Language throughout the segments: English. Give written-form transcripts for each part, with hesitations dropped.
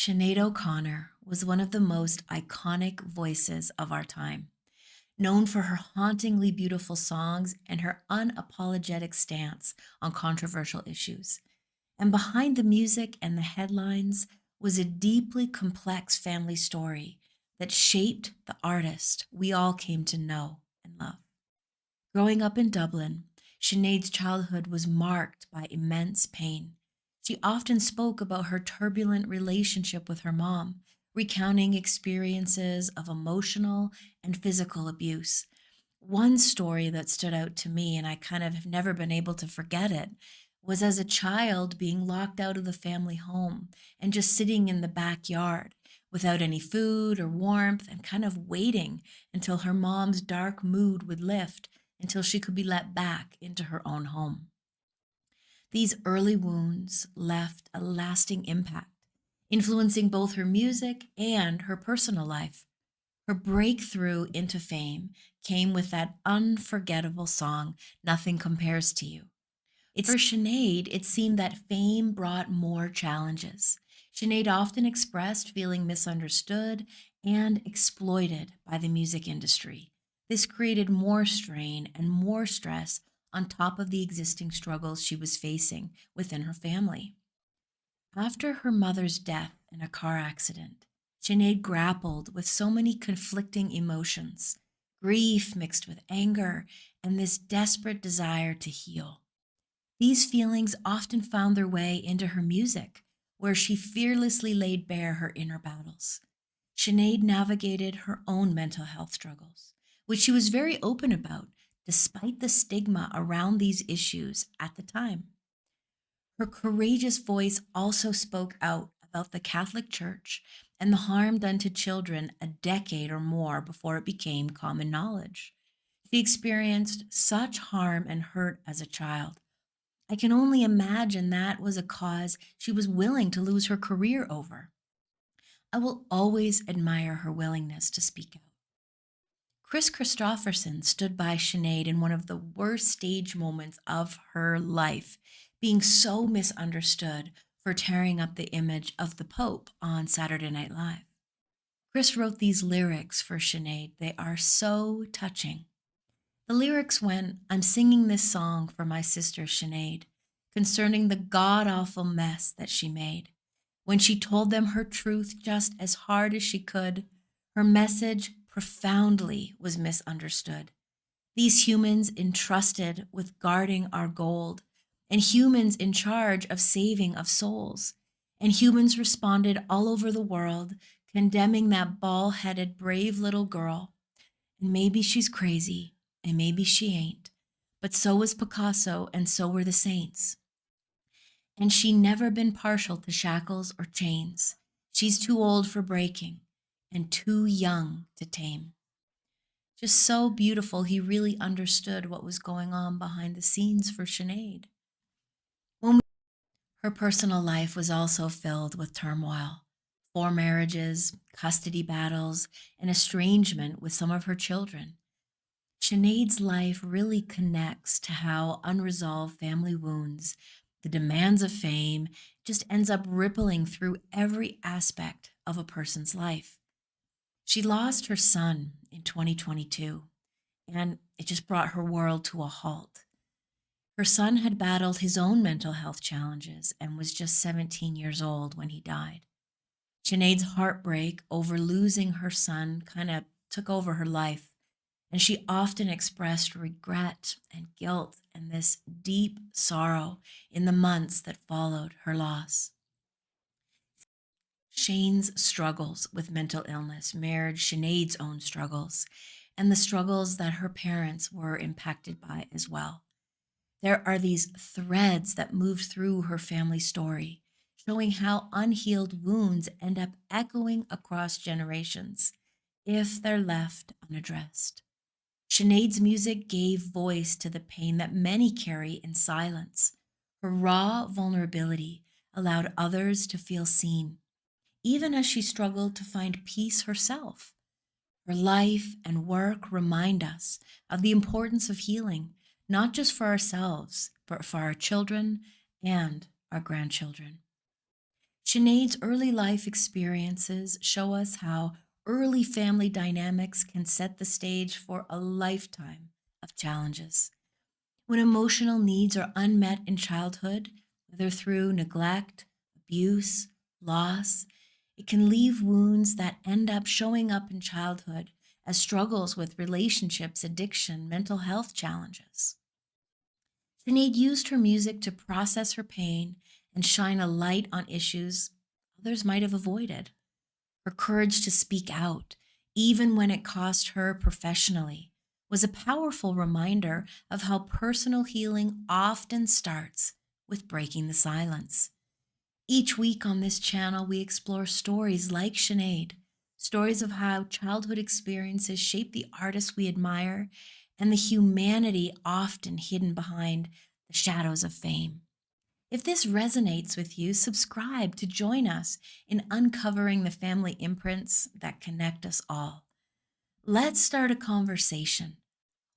Sinead O'Connor was one of the most iconic voices of our time, known for her hauntingly beautiful songs and her unapologetic stance on controversial issues. And behind the music and the headlines was a deeply complex family story that shaped the artist we all came to know and love. Growing up in Dublin, Sinead's childhood was marked by immense pain. She often spoke about her turbulent relationship with her mom, recounting experiences of emotional and physical abuse. One story that stood out to me, and I kind of have never been able to forget it, was as a child being locked out of the family home and just sitting in the backyard without any food or warmth and kind of waiting until her mom's dark mood would lift until she could be let back into her own home. These early wounds left a lasting impact, influencing both her music and her personal life. Her breakthrough into fame came with that unforgettable song, Nothing Compares to You. For Sinead, it seemed that fame brought more challenges. Sinead often expressed feeling misunderstood and exploited by the music industry. This created more strain and more stress on top of the existing struggles she was facing within her family. After her mother's death in a car accident, Sinead grappled with so many conflicting emotions, grief mixed with anger, and this desperate desire to heal. These feelings often found their way into her music, where she fearlessly laid bare her inner battles. Sinead navigated her own mental health struggles, which she was very open about, despite the stigma around these issues at the time. Her courageous voice also spoke out about the Catholic Church and the harm done to children a decade or more before it became common knowledge. She experienced such harm and hurt as a child. I can only imagine that was a cause she was willing to lose her career over. I will always admire her willingness to speak out. Chris Christopherson stood by Sinead in one of the worst stage moments of her life, being so misunderstood for tearing up the image of the Pope on Saturday Night Live. Chris wrote these lyrics for Sinead. They are so touching. The lyrics went, I'm singing this song for my sister Sinead, concerning the god awful mess that she made. When she told them her truth just as hard as she could, her message profoundly was misunderstood. These humans entrusted with guarding our gold, and humans in charge of saving of souls. And humans responded all over the world, condemning that bald headed, brave little girl. And maybe she's crazy, and maybe she ain't. But so was Picasso, and so were the saints. And she never been partial to shackles or chains. She's too old for breaking and too young to tame. Just so beautiful, he really understood what was going on behind the scenes for Sinead. Her personal life was also filled with turmoil, 4 marriages, custody battles, and estrangement with some of her children. Sinead's life really connects to how unresolved family wounds, the demands of fame, just ends up rippling through every aspect of a person's life. She lost her son in 2022, and it just brought her world to a halt. Her son had battled his own mental health challenges and was just 17 years old when he died. Sinead's heartbreak over losing her son kind of took over her life, and she often expressed regret and guilt and this deep sorrow in the months that followed her loss. Shane's struggles with mental illness mirrored Sinead's own struggles and the struggles that her parents were impacted by as well. There are these threads that move through her family story, showing how unhealed wounds end up echoing across generations if they're left unaddressed. Sinead's music gave voice to the pain that many carry in silence. Her raw vulnerability allowed others to feel seen, even as she struggled to find peace herself. Her life and work remind us of the importance of healing, not just for ourselves, but for our children and our grandchildren. Sinead's early life experiences show us how early family dynamics can set the stage for a lifetime of challenges. When emotional needs are unmet in childhood, whether through neglect, abuse, loss, it can leave wounds that end up showing up in childhood as struggles with relationships, addiction, mental health challenges. Sinead used her music to process her pain and shine a light on issues others might have avoided. Her courage to speak out, even when it cost her professionally, was a powerful reminder of how personal healing often starts with breaking the silence. Each week on this channel, we explore stories like Sinead, stories of how childhood experiences shape the artists we admire and the humanity often hidden behind the shadows of fame. If this resonates with you, subscribe to join us in uncovering the family imprints that connect us all. Let's start a conversation.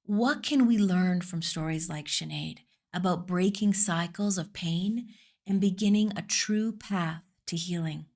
What can we learn from stories like Sinead about breaking cycles of pain and beginning a true path to healing?